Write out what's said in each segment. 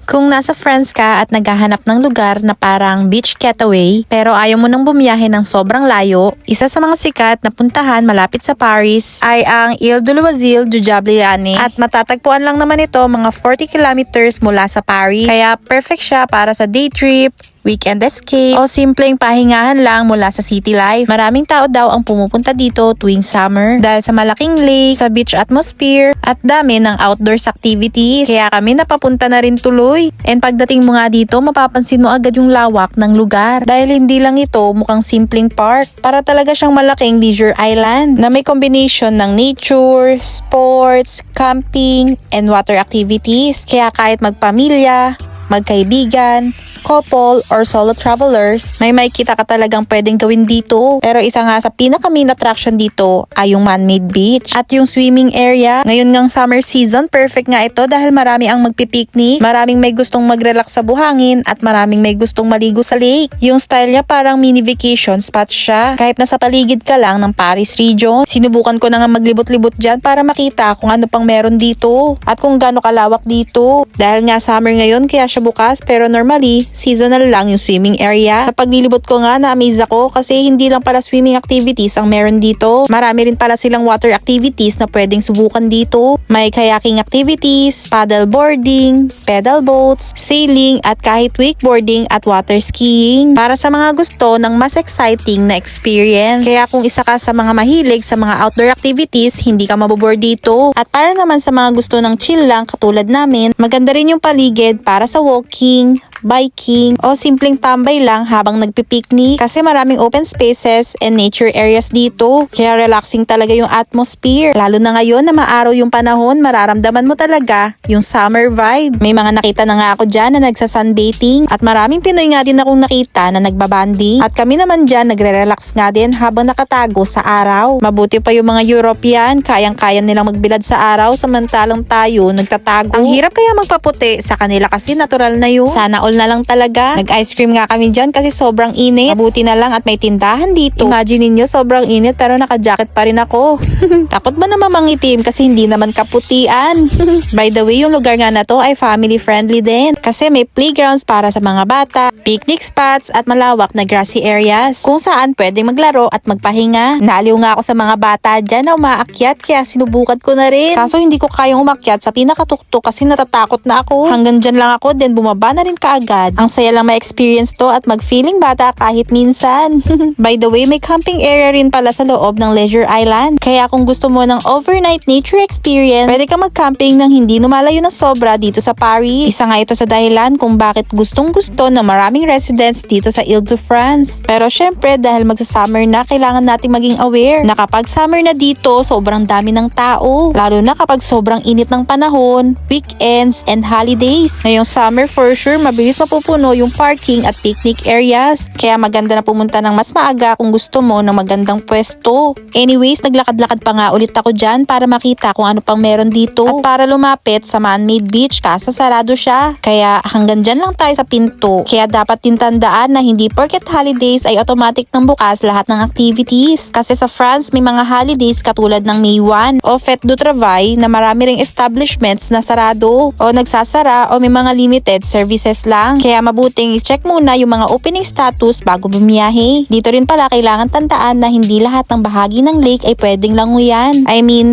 Kung nasa France ka at naghahanap ng lugar na parang beach getaway, pero ayaw mo nang bumiyahe ng sobrang layo, isa sa mga sikat na puntahan malapit sa Paris ay ang Ile de Loisel du Diable. At matatagpuan lang naman ito mga 40 kilometers mula sa Paris. Kaya perfect siya para sa day trip, weekend escape, o simpleng pahingahan lang mula sa city life. Maraming tao daw ang pumupunta dito tuwing summer dahil sa malaking lake, sa beach atmosphere, at dami ng outdoors activities. Kaya kami napapunta na rin tuloy. And pagdating mo nga dito, mapapansin mo agad yung lawak ng lugar. Dahil hindi lang ito mukhang simpleng park. Para talaga siyang malaking leisure island na may combination ng nature, sports, camping, and water activities. Kaya kahit magpamilya, magkaibigan, couple, or solo travelers, may makikita ka talagang pwedeng gawin dito. Pero isa nga sa pinaka-main attraction dito ay yung man-made beach at yung swimming area. Ngayon ngang summer season, perfect nga ito dahil marami ang magpipiknik, maraming may gustong mag-relax sa buhangin, at maraming may gustong maligo sa lake. Yung style niya parang mini vacation spot siya. Kahit nasa paligid ka lang ng Paris region, sinubukan ko na nga maglibot-libot dyan para makita kung ano pang meron dito at kung gaano kalawak dito. Dahil nga summer ngayon kaya siya bukas, pero normally seasonal lang yung swimming area. Sa paglilibot ko nga, na-amaze ako kasi hindi lang pala swimming activities ang meron dito. Marami rin pala silang water activities na pwedeng subukan dito. May kayaking activities, paddle boarding, pedal boats, sailing, at kahit wakeboarding at water skiing. Para sa mga gusto ng mas exciting na experience. Kaya kung isa ka sa mga mahilig sa mga outdoor activities, hindi ka mabobore dito. At para naman sa mga gusto ng chill lang katulad namin, maganda rin yung paligid para sa walking, biking, o simpleng tambay lang habang nagpipiknik kasi maraming open spaces and nature areas dito. Kaya relaxing talaga yung atmosphere. Lalo na ngayon na maaraw yung panahon, mararamdaman mo talaga yung summer vibe. May mga nakita na nga ako dyan na nagsa-sunbathing at maraming Pinoy nga din akong nakita na nagbabanding. At kami naman dyan nagre-relax nga din habang nakatago sa araw. Mabuti pa yung mga European, kayang-kaya nilang magbilad sa araw samantalang tayo nagtatago. Ang hirap kaya magpaputi sa kanila kasi natural na yun. Sana all na lang talaga. Nag-ice cream nga kami dyan kasi sobrang init. Mabuti na lang at may tindahan dito. Imagine niyo sobrang init pero naka-jacket pa rin ako. Takot ba naman mangitim kasi hindi naman kaputian. By the way, yung lugar nga na to ay family friendly din kasi may playgrounds para sa mga bata, picnic spots, at malawak na grassy areas kung saan pwedeng maglaro at magpahinga. Naaliw nga ako sa mga bata dyan na umaakyat kaya sinubukan ko na rin. Kaso hindi ko kayang umakyat sa pinakatuktok kasi natatakot na ako. Hanggang dyan lang ako then bumaba na rin kaagad. Ang saya lang ma-experience to at mag-feeling bata kahit minsan. By the way, may camping area rin pala sa loob ng Leisure Island. Kaya kung gusto mo ng overnight nature experience, pwede ka mag-camping nang hindi lumalayo ng sobra dito sa Paris. Isa nga ito sa dahilan kung bakit gustong-gusto ng maraming residents dito sa Ile de France. Pero syempre, dahil magsa-summer na, kailangan nating maging aware na kapag summer na dito, sobrang dami ng tao. Lalo na kapag sobrang init ng panahon, weekends, and holidays. Ngayong summer for sure, mabilis mapupuno yung parking at picnic areas. Kaya maganda na pumunta ng mas maaga kung gusto mo ng magandang pwesto. Anyways, naglakad-lakad pa nga ulit ako dyan para makita kung ano pang meron dito. At para lumapit sa man-made beach, kaso sarado siya. Kaya hanggang dyan lang tayo sa pinto. Kaya dapat din tandaan na hindi porket holidays ay automatic nang bukas lahat ng activities. Kasi sa France, may mga holidays katulad ng May 1 o Fête du Travail na marami ring establishments na sarado o nagsasara o may mga limited services lang. Kaya mabuting i-check muna yung mga opening status bago bumiyahe. Dito rin pala kailangan tandaan na hindi lahat ng bahagi ng lake ay pwedeng languyan.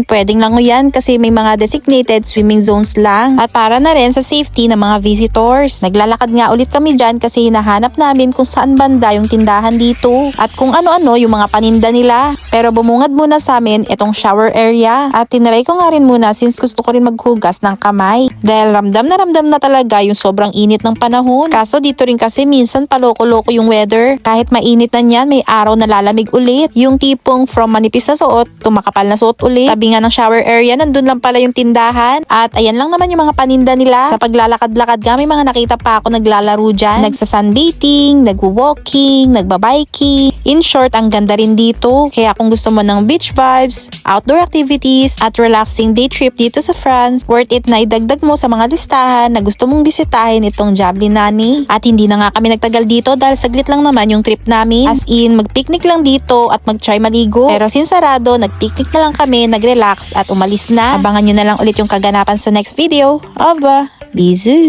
Pwedeng languyan kasi may mga designated swimming zones lang. At para na rin sa safety ng mga visitors. Naglalakad nga ulit kami dyan kasi hinahanap namin kung saan banda yung tindahan dito. At kung ano-ano yung mga paninda nila. Pero bumungad muna sa amin itong shower area. At tinry ko nga rin muna since gusto ko rin maghugas ng kamay. Dahil ramdam na talaga yung sobrang init ng panahon. Kaso dito rin kasi minsan paloko-loko yung weather. Kahit mainit na niyan, may araw na lalamig ulit. Yung tipong from manipis na suot, tumakapal na suot ulit. Tabi nga ng shower area, nandun lang pala yung tindahan. At ayan lang naman yung mga paninda nila. Sa paglalakad-lakad nga, may mga nakita pa ako naglalaro dyan. Nagsa-sunbathing, nagwo-walking, nagbabiking. In short, ang ganda rin dito. Kaya kung gusto mo ng beach vibes, outdoor activities, at relaxing day trip dito sa France, worth it na idagdag mo sa mga listahan na gusto mong bisitahin itong Diable. At hindi na nga kami nagtagal dito dahil saglit lang naman yung trip namin. As in, mag-picnic lang dito at mag-try maligo. Pero since sarado, nag-picnic na lang kami, nag-relax at umalis na. Abangan nyo na lang ulit yung kaganapan sa next video. Aba, bisous!